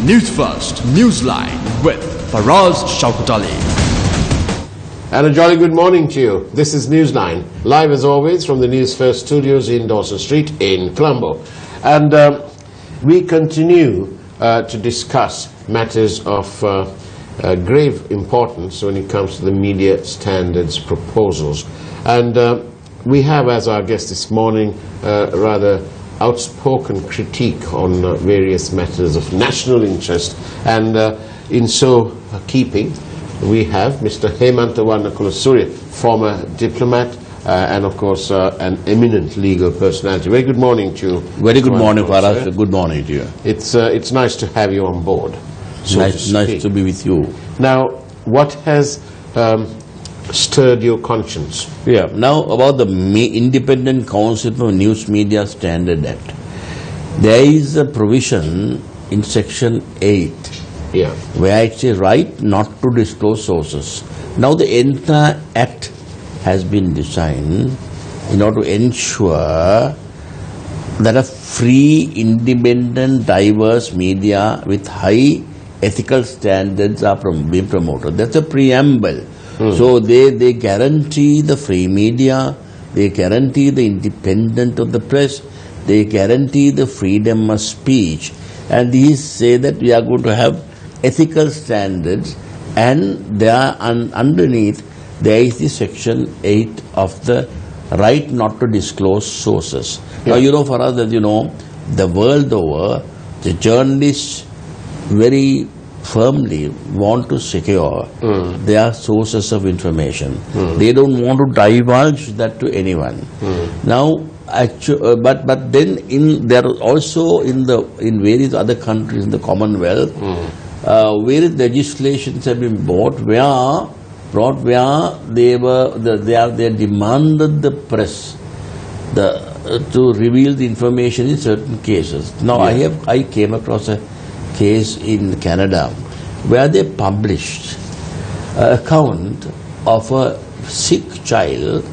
Newsfirst Newsline with Faraz Shaukatali. And a jolly good morning to you. This is Newsline, live as always from the Newsfirst studios in Dawson Street in Colombo. And we continue to discuss matters of grave importance when it comes to the media standards proposals. And we have as our guest this morning rather outspoken critique on various matters of national interest, and in so keeping we have Mr. Hemantha Kulasuriya, former diplomat and of course an eminent legal personality. Very good morning to you. Very good morning, Faraz. Good morning to you. It's nice to have you on board. So nice to be with you. Now, what has stirred your conscience? Yeah. Now about the Independent Council for News Media Standard Act. There is a provision in Section 8 where it says right not to disclose sources. Now the entire act has been designed in order to ensure that a free, independent, diverse media with high ethical standards are being promoted. That's a preamble. So they guarantee the free media, they guarantee the independence of the press, they guarantee the freedom of speech, and these say that we are going to have ethical standards, and there underneath there is the Section 8 of the right not to disclose sources. Now you know, for us, that you know, the world over, the journalists very firmly want to secure their sources of information. They don't want to divulge that to anyone. Now, but then there are also in various other countries in the Commonwealth, various legislations have been brought where they demanded the press to reveal the information in certain cases. Now I came across a case in Canada where they published an account of a sick child.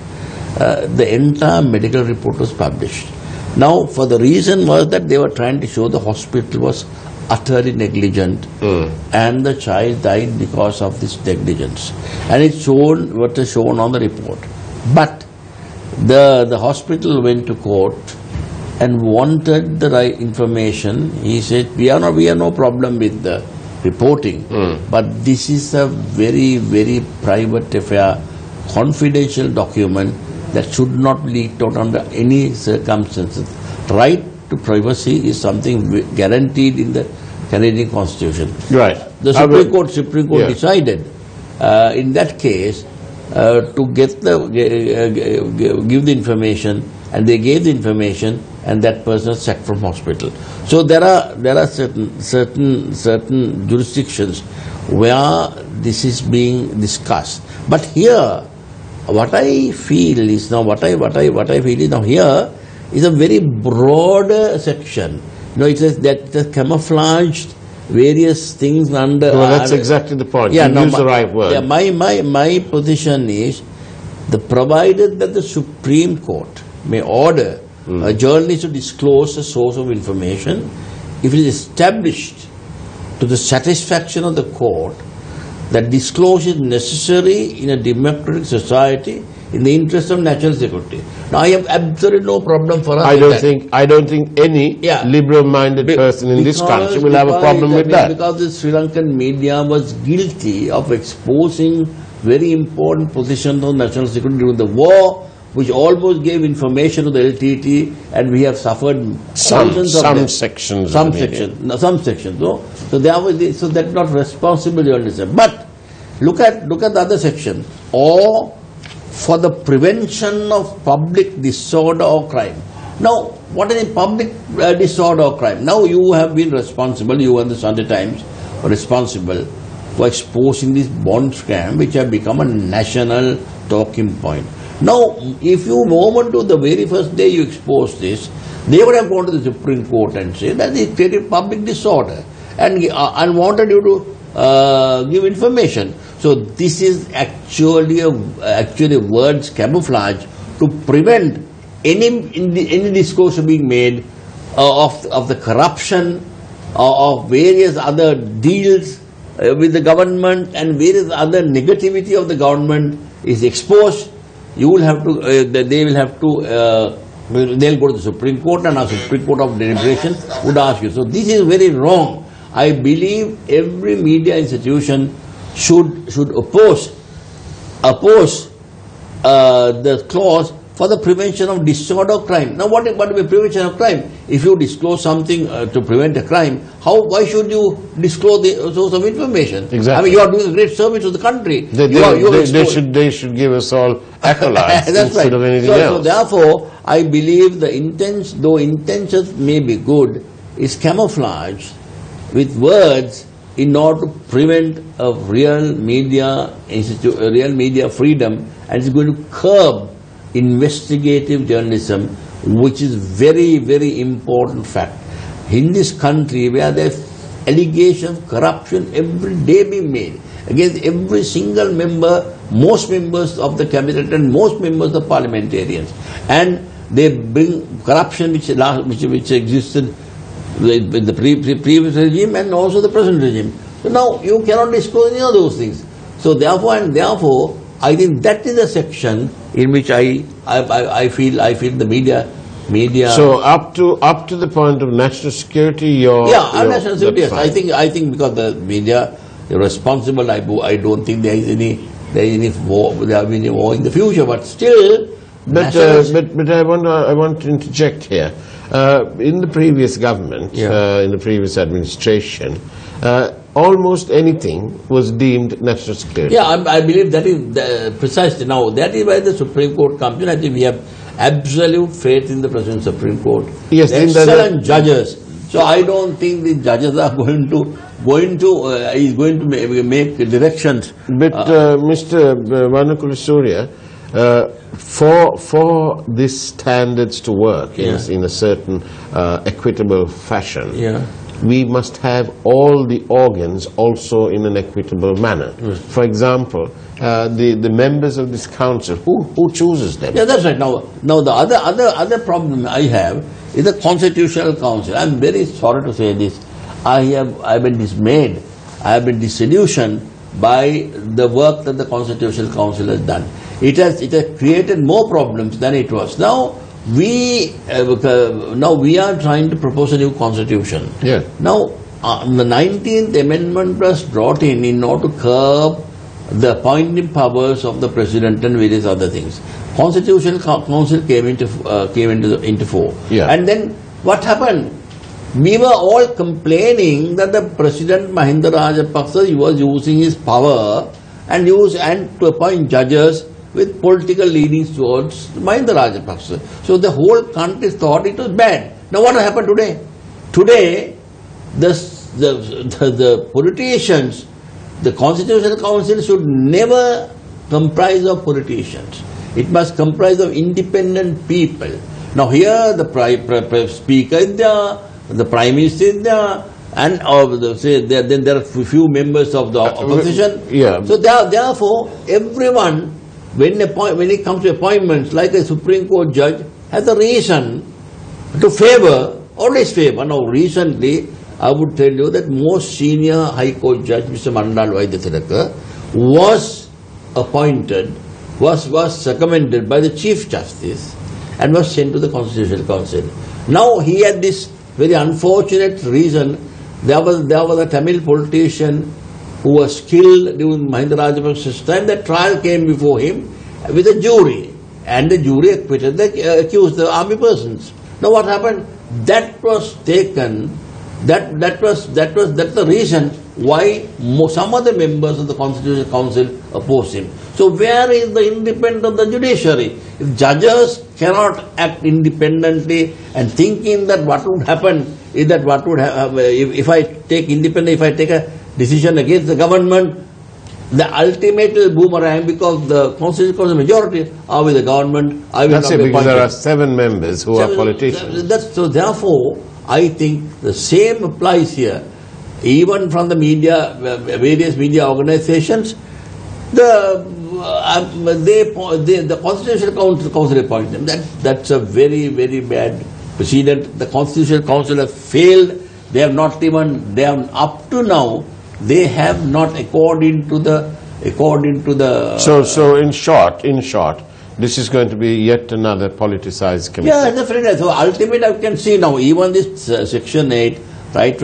The entire medical report was published. Now, for the reason was that they were trying to show the hospital was utterly negligent and the child died because of this negligence. And it's shown what is shown on the report. But the hospital went to court and wanted the right information. He said, we have no problem with the reporting, but this is a very, very private affair, confidential document that should not be leaked out under any circumstances. Right to privacy is something guaranteed in the Canadian Constitution. Right. The Supreme Court decided in that case to give the information, and they gave the information, and that person is sacked from hospital. So there are certain jurisdictions where this is being discussed. But here, what I feel is now here is a very broad section. You know, it says that the camouflaged various things under. Well, that's exactly the point. Yeah, use the right word. Yeah, my position is, provided that the Supreme Court may order a journalist to disclose a source of information, if it is established to the satisfaction of the court that disclosure is necessary in a democratic society in the interest of national security. Now, I have absolutely no problem for us. I don't think any liberal-minded person in this country will have a problem with that. Because the Sri Lankan media was guilty of exposing very important positions on national security during the war, which almost gave information to the LTT, and we have suffered thousands of them. Sections. Some sections. So that's not responsible journalism. But look at the other section. Or for the prevention of public disorder or crime. Now, what is a public disorder or crime? Now you have been responsible, you and the Sunday Times are responsible for exposing this bond scam, which have become a national talking point. Now, if you move to the very first day you expose this, they would have gone to the Supreme Court and said that it created public disorder and wanted you to give information. So this is actually words camouflage to prevent any discourse being made of the corruption of various other deals with the government and various other negativity of the government is exposed, you will have to, they will have to, they'll go to the Supreme Court, and our Supreme Court of deliberation would ask you. So this is very wrong. I believe every media institution should oppose the clause for the prevention of disorder of crime. Now what is prevention of crime? If you disclose something to prevent a crime, why should you disclose the source of information? Exactly. I mean, you are doing a great service to the country. They should give us all accolades instead of anything else. So therefore, I believe the intentions may be good, is camouflaged with words in order to prevent a real media freedom, and it's going to curb investigative journalism, which is very, very important fact. In this country, where there are allegations of corruption every day being made against every single member, most members of the cabinet and most members of parliamentarians, and they bring corruption which existed with the previous regime and also the present regime. So now you cannot disclose any of those things. So therefore, I think that is a section in which I feel the media. So up to the point of national security, national security. Yes, I think because the media is responsible. I don't think there is any war in the future. But still, but I want to interject here. In the previous government, in the previous administration, almost anything was deemed national security. Yeah, I believe that is precisely now. That is why the Supreme Court comes in. I think we have absolute faith in the present Supreme Court. Yes, excellent judges. So I don't think the judges are going to make directions. But Mr. Vanakula Surya, for these standards to work in a certain equitable fashion, we must have all the organs also in an equitable manner. For example, the members of this council, who chooses them? Yeah, that's right. Now the other problem I have is the Constitutional Council. I am very sorry to say this. I have been dismayed. I have been disillusioned by the work that the Constitutional Council has done. It has created more problems than it was. Now we are trying to propose a new constitution. Yeah. Now the 19th Amendment was brought in order to curb the appointing powers of the President and various other things. Constitutional Council came into force. Yeah. And then what happened? We were all complaining that the President Mahinda Rajapaksa was using his power and to appoint judges with political leanings towards Mahinda Rajapaksa. So the whole country thought it was bad. Now what happened today? Today, the politicians, the Constitutional Council should never comprise of politicians. It must comprise of independent people. Now here the Speaker is there, the Prime Minister is there, and then there are few members of the opposition. Yeah. So therefore, everyone, when it comes to appointments, like a Supreme Court judge, has a reason to favor or disfavor. Now recently, I would tell you that most senior High Court judge, Mr. Mandal Vaidyathilaka, was appointed, was recommended by the Chief Justice and was sent to the Constitutional Council. Now he had this very unfortunate reason. There was a Tamil politician who was killed during Mahinda Rajapaksa's time. The trial came before him with a jury, and the jury acquitted the accused, the army persons. Now what happened? That was taken. That's the reason why some of the members of the Constitutional Council opposed him. So where is the independence of the judiciary? If judges cannot act independently and thinking that what would happen is that what would happen if I take a decision against the government, the ultimate boomerang, because the Constitutional Council majority are with the government. That's it, because there are 7 members who are politicians. So therefore, I think the same applies here. Even from the media, various media organizations, the Constitutional Council appointed them. That's a very, very bad precedent. The Constitutional Council has failed They have not even, they have up to now, they have not according to the. So in short, this is going to be yet another politicized committee. Yeah, definitely. So ultimately, I can see now even this Section 8, right,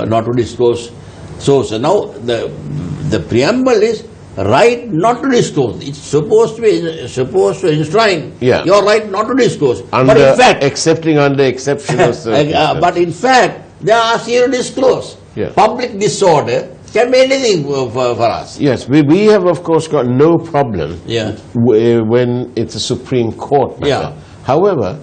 not to disclose. So now the preamble is right not to disclose. It's supposed to enshrine your right not to disclose. But in fact, excepting under exceptional circumstances. But in fact, they are asking you to disclose. Yeah. Public disorder can be anything for us. Yes, we have of course got no problem when it's a Supreme Court matter. Yeah. However,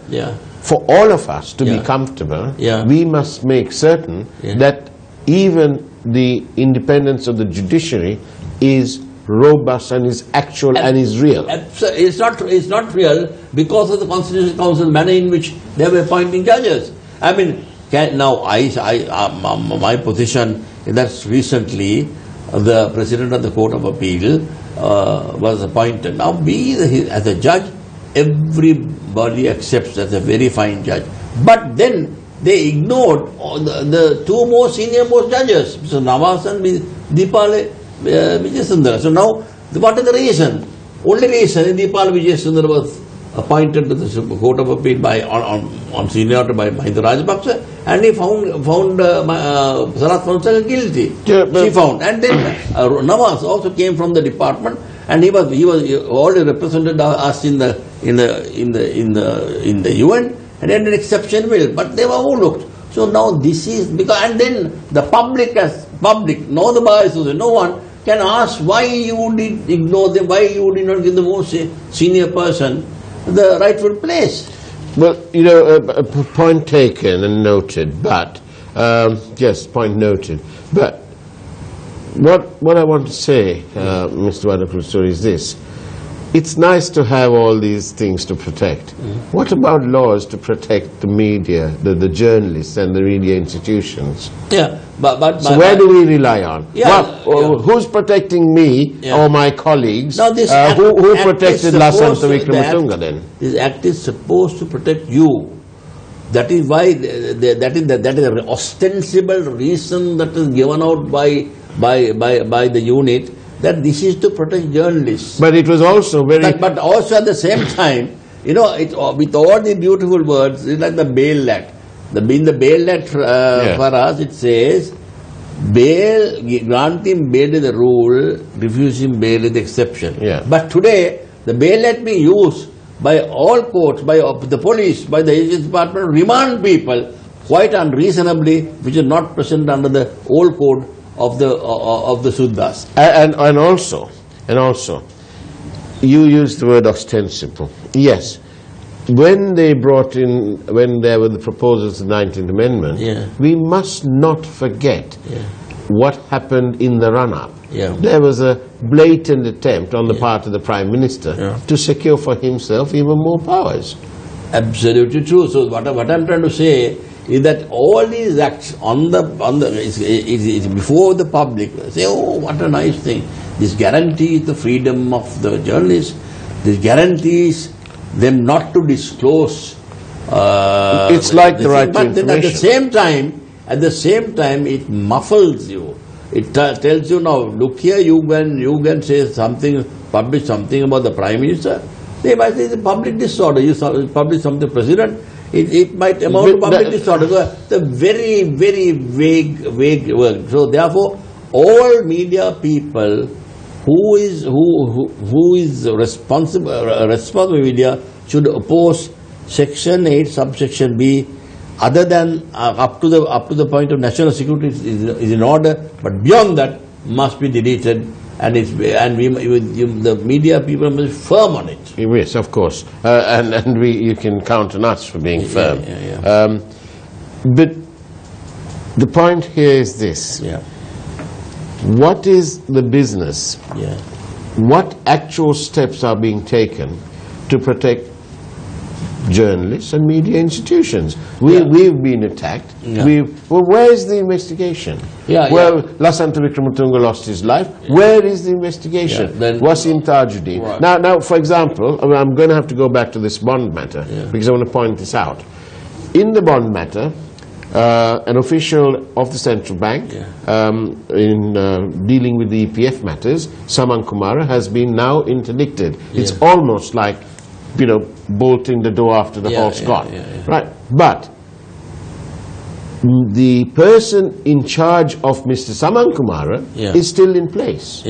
for all of us to be comfortable, we must make certain that even the independence of the judiciary is robust and is actual and is real. It's not real because of the Constitutional Council manner in which they were appointing judges. I mean, my position is that recently the President of the Court of Appeal was appointed. Now, as a judge, everybody accepts as a very fine judge. But then they ignored the two most senior most judges, Mr. Nawaz and Deepale Vijayasundara. So now, what is the reason? Only reason Deepale Vijayasundara was appointed to the Court of Appeal on seniority by Mahinda Rajapaksa, and he found Sarat Fonseka guilty. She found, and then Nawaz also came from the department, and he was already represented us in the UN, and then an exception will, but they were overlooked. So now this is because, and then the public, no the bar association, no one can ask why you did ignore them, why you did not give the most senior person the rightful place. Well, you know, point taken and noted, but yes, point noted. But what I want to say, Mr. Wadakrusuri, is this. It's nice to have all these things to protect. What about laws to protect the media, the journalists and the media institutions? Yeah, so where do we rely on? Who's protecting me or my colleagues? Now this who protected Lasantha Wickrematunge then? This act is supposed to protect you. That is why that is the ostensible reason that is given out by the unit, that this is to protect journalists. But it was also very... But also at the same time, you know, with all the beautiful words, it's like the Bail Act. In the Bail Act for us, it says, granting bail is the rule, refusing bail is the exception. But today, the Bail Act being used by all courts, by the police, by the agency department, remand people quite unreasonably, which is not present under the old code of the Suddhas. And also, you used the word ostensible. Yes, when there were the proposals of the 19th Amendment, we must not forget what happened in the run-up. There was a blatant attempt on the part of the Prime Minister to secure for himself even more powers. Absolutely true. So what I'm trying to say is that all these acts it's before the public, say, oh, what a nice thing. This guarantees the freedom of the journalists. This guarantees them not to disclose. It's like the right to information. But then at the same time, it muffles you. It tells you, now, look here, you can say something, publish something about the Prime Minister. They might say it's a public disorder. You publish something, President. It might amount to public disorder. So the very, very vague word. So therefore, all media people who is responsible media should oppose Section 8, subsection B. Other than up to the point of national security is in order, but beyond that must be deleted. The media people must be firm on it. Yes, of course, and you can count on us for being firm. But the point here is this: what is the business? What actual steps are being taken to protect journalists and media institutions? We've been attacked. Well, where is the investigation? Lasantha Wickrematunge lost his life. Where is the investigation? Wasim Tajuddin. Right. Now, for example, I'm going to have to go back to this bond matter because I want to point this out. In the bond matter, an official of the central bank in dealing with the EPF matters, Saman Kumara, has been now interdicted. It's almost like, bolting the door after the horse gone. Right? But the person in charge of Mr. Saman Kumara is still in place.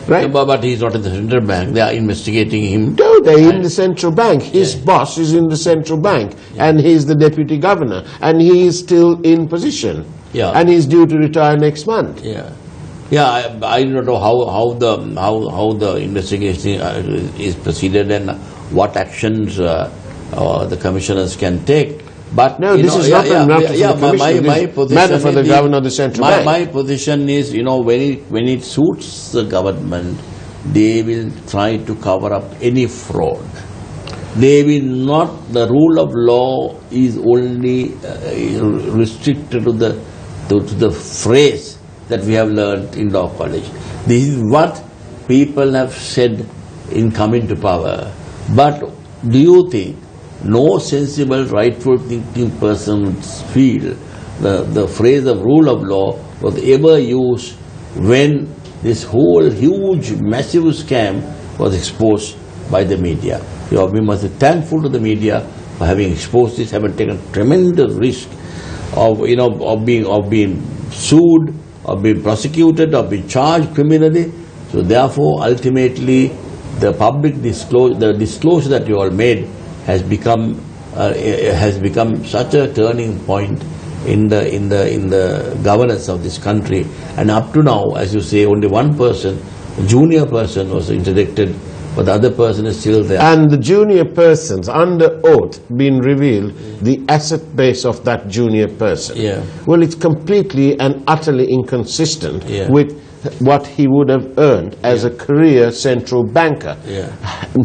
Right? But he's not in the central bank. They are investigating him. No, they're in the central bank. His boss is in the central bank, and he's the deputy governor, and he is still in position. And he's due to retire next month. I don't know how the investigation is proceeded and what actions the commissioners can take. But no, this is not a matter for the commission. Matter for the governor of the central bank. My position is, when it suits the government, they will try to cover up any fraud. They will not. The rule of law is only restricted to the phrase that we have learned in law college. This is what people have said in coming to power. But do you think no sensible, rightful thinking person would feel the phrase of rule of law was ever used when this whole huge, massive scam was exposed by the media? We must be thankful to the media for having exposed this, having taken tremendous risk of being sued, or being prosecuted, or being charged criminally. So therefore, ultimately, the public disclosure, the disclosure that you all made, has become such a turning point in the governance of this country. And up to now, as you say, only one person, a junior person, was interdicted, but the other person is still there. And the junior person's under oath been revealed the asset base of that junior person. Well, it's completely and utterly inconsistent with what he would have earned as a career central banker.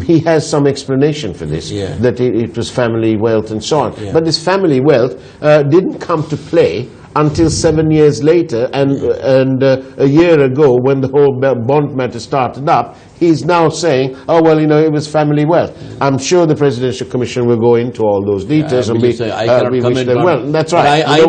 He has some explanation for this, that it was family wealth and so on. But this family wealth didn't come to play until 7 years later, and a year ago, when the whole bond matter started up, he's now saying, oh, well, it was family wealth. I'm sure the Presidential Commission will go into all those details, and we wish them well. That's right. I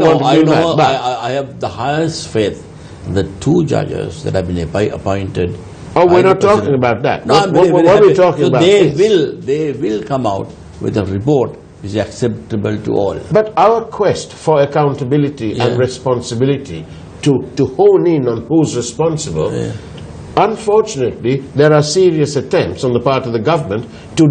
have the highest faith in the two judges that have been appointed. Oh, we're not talking about that. What are we talking about? They will come out with a report is acceptable to all. But our quest for accountability and responsibility to hone in on who's responsible, unfortunately, there are serious attempts on the part of the government to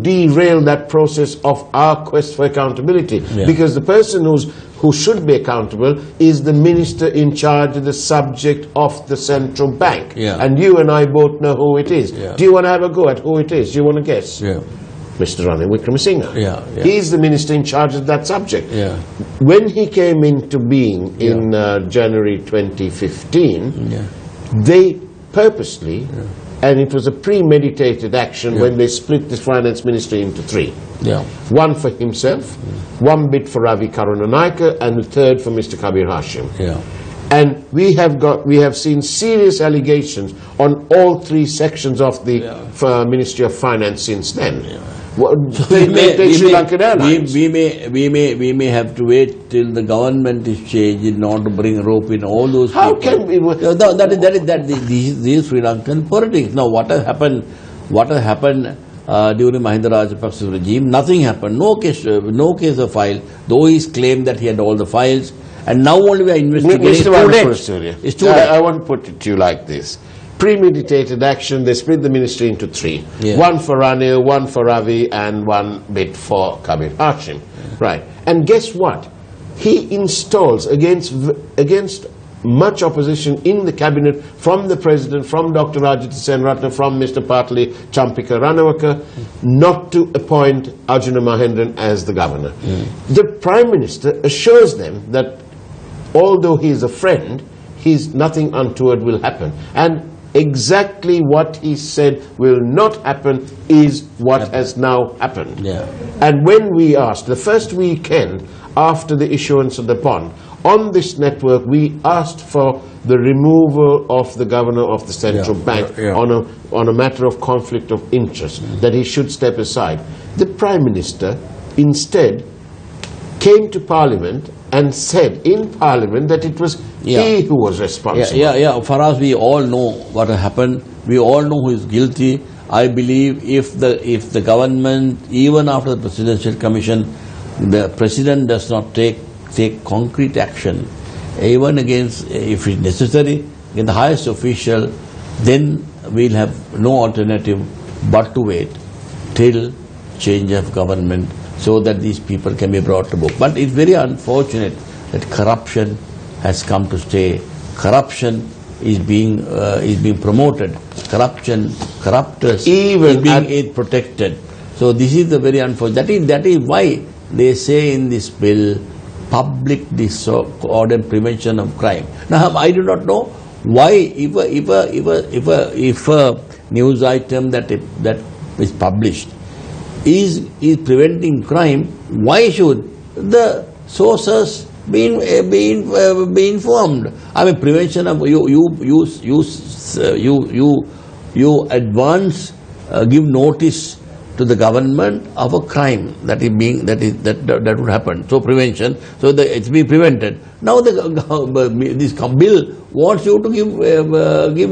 derail that process of our quest for accountability. Because the person who should be accountable is the minister in charge of the subject of the central bank. And you and I both know who it is. Do you want to have a go at who it is? Do you want to guess? Mr. Ranil Wickremesinghe. He's the minister in charge of that subject. When he came into being in January 2015, they purposely, and it was a premeditated action when they split the finance ministry into three. One for himself, one bit for Ravi Karunanaike, and the third for Mr. Kabir Hashim. And we have seen serious allegations on all three sections of the Ministry of Finance since then. We may have to wait till the government is changed in order to bring rope in all those people. How can we? These Sri Lankan politics. Now, what has happened during Mahinda Rajapaksa's regime? Nothing happened. No case of file. Though he's claimed that he had all the files, and now only we are investigating. It's too late. I want to put it to you like this. Premeditated action, they split the ministry into three. One for Ranil, one for Ravi, and one bit for Kabir Hashim. Right. And guess what? He installs against much opposition in the cabinet from the president, from Dr. Rajat Senratna, from Mr. Patli Champika Ranawaka, not to appoint Arjuna Mahendran as the governor. The Prime Minister assures them that although he is a friend, nothing untoward will happen. And exactly what he said will not happen is what has now happened. And when we asked, the first weekend after the issuance of the bond, on this network we asked for the removal of the governor of the central bank on a matter of conflict of interest, that he should step aside. The Prime Minister instead came to Parliament and said in Parliament that it was he who was responsible. Faraz, we all know what happened. We all know who is guilty. I believe if the government, even after the Presidential Commission, the President does not take concrete action, even against, if it's necessary, in the highest official, then we'll have no alternative but to wait till change of government so that these people can be brought to book. But it's very unfortunate that corruption has come to stay. Corruption is being promoted. Corruptors is being protected. So this is the very unfortunate. That is why they say in this bill, public disorder and prevention of crime. Now I do not know why if a news item that is published is preventing crime, why should the sources be informed? I mean, prevention of you advance, give notice to the government of a crime that would happen. So prevention, so it's being prevented. Now this bill wants you to give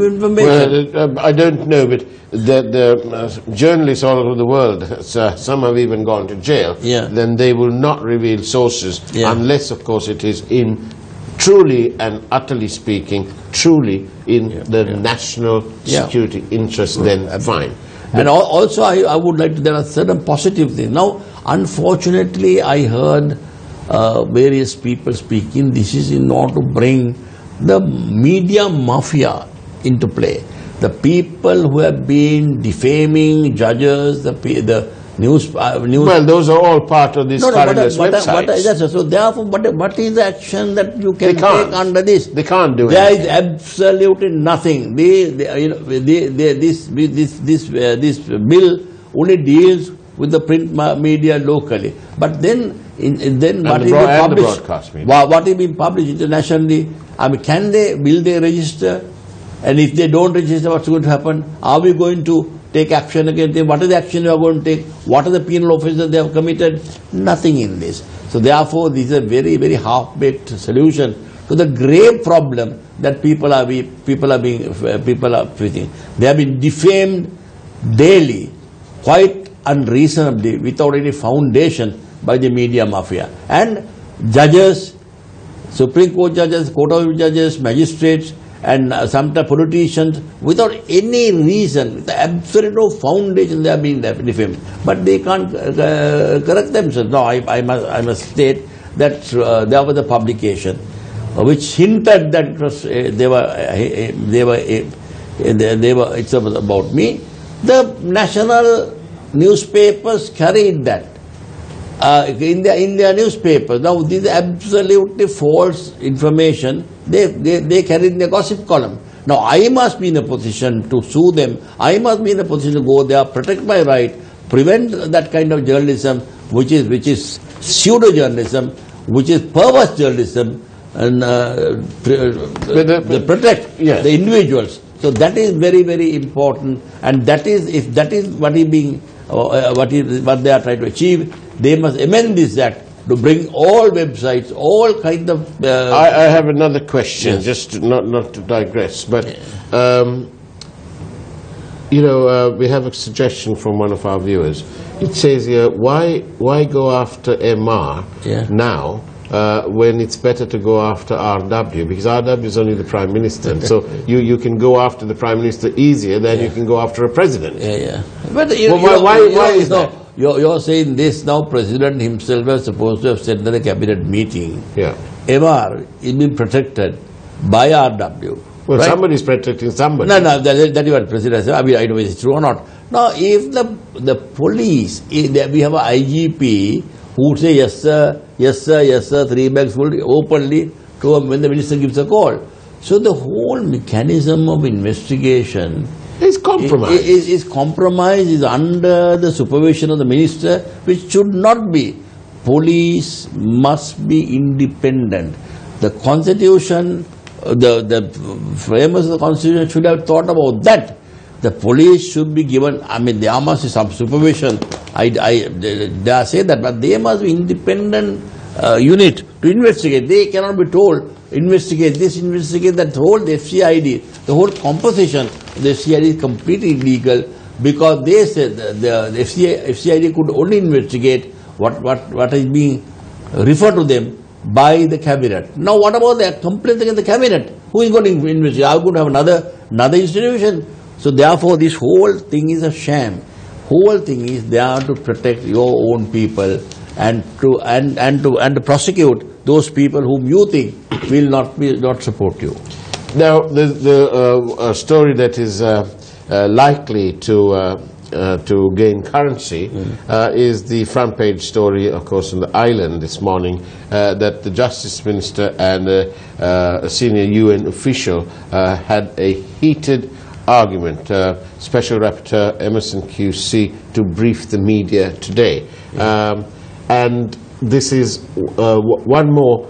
information. Well, I don't know, but the journalists all over the world, some have even gone to jail. Then they will not reveal sources unless, of course, it is in truly and utterly speaking, truly in the national security interest. Then fine. And also, I would like to, there are certain positive things. Now, unfortunately, I heard various people speaking, this is in order to bring the media mafia into play. The people who have been defaming judges, the news. Well, those are all part of this foreigners' websites. So therefore, what is the action that you can take under this? They can't do There anything. is absolutely nothing. This bill only deals with the print media locally. But then what is being published? What is being published internationally? I mean, will they register? And if they don't register, what's going to happen? Are we going to take action against them? What is the action we are going to take? What are the penal offences they have committed? Nothing in this. So therefore, this is a very, very half-baked solution to the grave problem that people are facing. They have been defamed daily, quite unreasonably, without any foundation by the media mafia. And judges, Supreme Court judges, Court of Judges, magistrates, and sometimes politicians, without any reason, with absolute no foundation, they are being defamed. But they can't correct themselves. No, I must state that there was a publication which hinted that it's about me. The national newspapers carried that in their newspapers. Now, this is absolutely false information. They carry in their gossip column. Now, I must be in a position to sue them. I must be in a position to go there, protect my right, prevent that kind of journalism, which is pseudo-journalism, which is perverse journalism, and protect the individuals. So that is very, very important. And that is, if that is what they are trying to achieve, they must amend this act to bring all websites, all kinds of... I have another question, just not to digress, but we have a suggestion from one of our viewers. It says here, why go after MR now when it's better to go after RW? Because RW is only the Prime Minister, so you can go after the Prime Minister easier than you can go after a President. But why is that? You're saying this now. President himself was supposed to have said at the cabinet meeting. MR is being protected by RW. Well, right? Somebody's protecting somebody. No, that is what President said. I mean, I don't know if it's true or not. Now, if the police, we have a IGP who would say yes sir, 3 bags full openly to when the minister gives a call. So the whole mechanism of investigation is compromised. Is compromised, is under the supervision of the minister, which should not be. Police must be independent. The Constitution, the framers of the Constitution should have thought about that. The police should be given, I mean, there must be some supervision. I dare say that, but they must be independent unit to investigate. They cannot be told, investigate this, investigate that. Whole FCID, the whole composition of the FCID is completely illegal, because they said the FCID could only investigate what is being referred to them by the cabinet. Now what about the complaints against the cabinet? Who is going to investigate? Are we going to have another institution? So therefore this whole thing is a sham. Whole thing is there to protect your own people and to prosecute those people whom you think will not support you. Now the story that is likely to gain currency is the front page story, of course, in the Island this morning, that the Justice Minister and a senior UN official had a heated argument. Special Rapporteur Emerson QC to brief the media today. And this is one more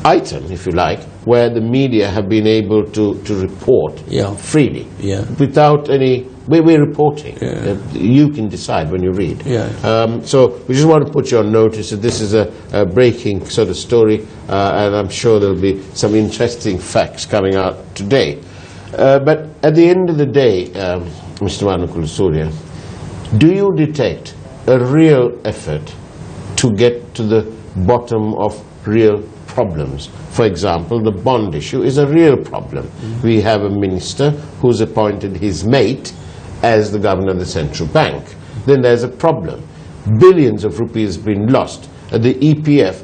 item, if you like, where the media have been able to report freely without any... We're reporting. You can decide when you read. So we just want to put you on notice that this is a breaking sort of story, and I'm sure there'll be some interesting facts coming out today. But at the end of the day, Mr. Manukul Surya, do you detect a real effort to get to the bottom of real problems? For example, the bond issue is a real problem. We have a minister who's appointed his mate as the governor of the central bank. Then there's a problem. Billions of rupees have been lost. The EPF,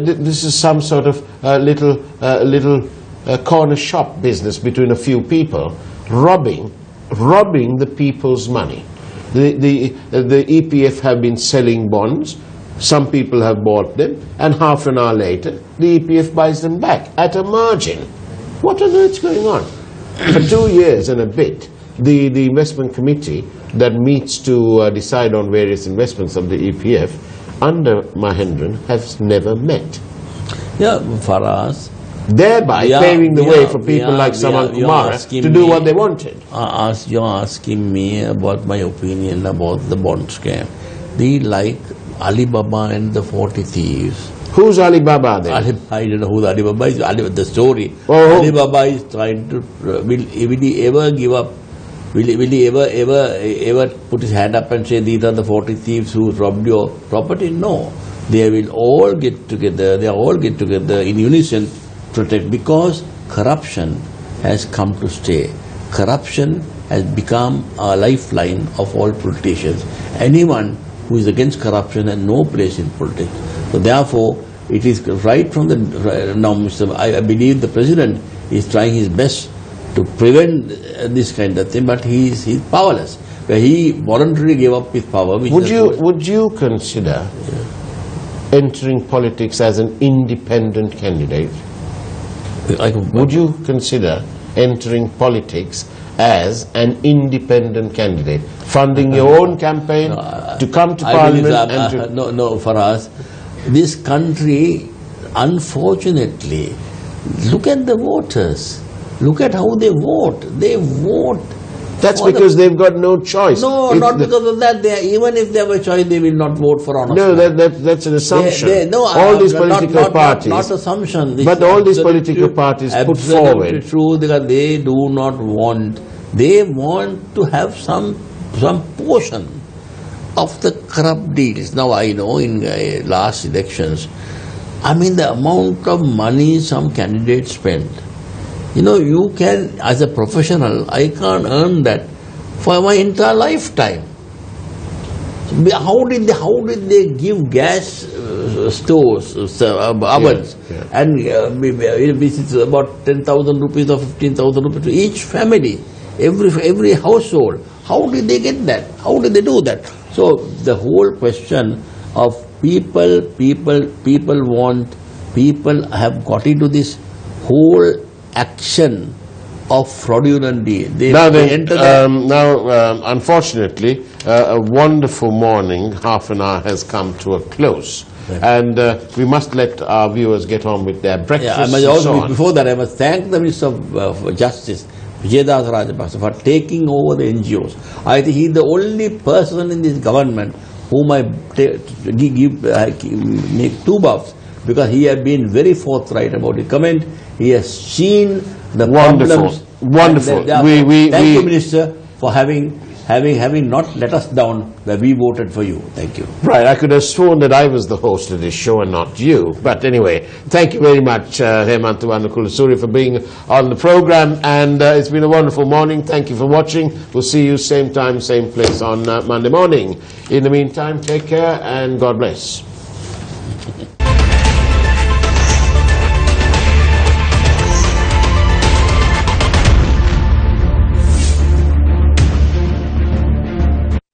this is some sort of little corner shop business between a few people, robbing the people's money. The EPF have been selling bonds. Some people have bought them, and half an hour later, the EPF buys them back at a margin. What on earth's going on? For 2 years and a bit, the investment committee that meets to decide on various investments of the EPF under Mahendran has never met. Yeah, for us. Thereby paving the way for people like Saman Kumar to do what they wanted. You're asking me about my opinion about the bond scam. They like Alibaba and the 40 thieves. Who's Alibaba then? I don't know who Alibaba is. The story. Oh. Alibaba is trying to, will he ever give up? Will he ever put his hand up and say, these are the 40 thieves who robbed your property? No. They will all get together. They all get together in unison to protect, because corruption has come to stay. Corruption has become a lifeline of all politicians. Anyone who is against corruption has no place in politics. So therefore, it is right from the now, I believe the president is trying his best to prevent this kind of thing, but he's powerless. He voluntarily gave up his power. Would you consider entering politics as an independent candidate? Would you consider entering politics as an independent candidate, funding your own campaign to come to Parliament? No, for us, this country, unfortunately, look at the voters. Look at how they vote. They vote. That's because they've got no choice. No, not because of that. Even if they have a choice, they will not vote for honesty. No, that's an assumption. All these political parties. Not assumption. But all these political parties put forward. It's true that they do not want. They want to have some portion of the corrupt deals. Now I know in last elections, I mean the amount of money some candidates spent. You know, you can, as a professional, I can't earn that for my entire lifetime. How did they give gas stores, ovens, and this is about 10,000 rupees or 15,000 rupees to each family, every household? How did they get that? How did they do that? So the whole question of people have got into this whole action of fraudulent deal. Unfortunately, a wonderful morning, half an hour has come to a close. And we must let our viewers get on with their breakfast. Before that, I must thank the Minister of Justice, Vijaydas Rajapaksa, for taking over the NGOs. I think he is the only person in this government whom I make two buffs, because he has been very forthright about the comment. He has seen the problems. Wonderful. Thank you, Minister, for having not let us down where we voted for you. Thank you. Right, I could have sworn that I was the host of this show and not you. But anyway, thank you very much, Hemantu Anakulasuri, for being on the program. And it's been a wonderful morning. Thank you for watching. We'll see you same time, same place on Monday morning. In the meantime, take care and God bless.